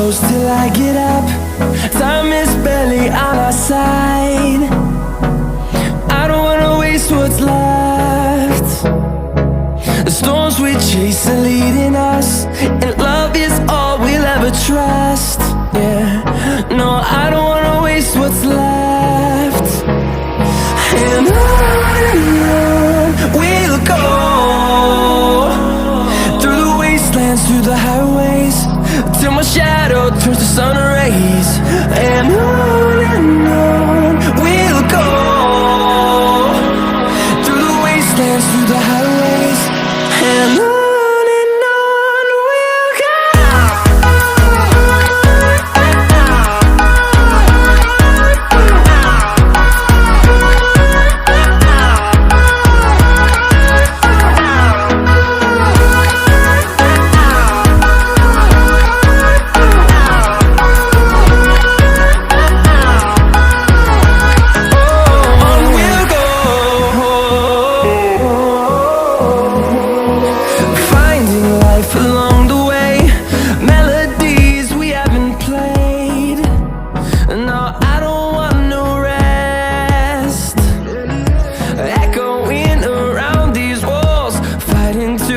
close till I get up. Time is barely on our side. I don't wanna waste what's left. The storms we chase are leading us, and love is all we'll ever trust. Yeah, no, I don't wanna waste what's left. And on we'll go, through the wastelands, through the highways, till my shadow turns to sun rays. And on we'll go, through the wastelands, through the highways, and on we'll go. Along the way, melodies we haven't played. No, I don't want no rest. Echoing around these walls, fighting to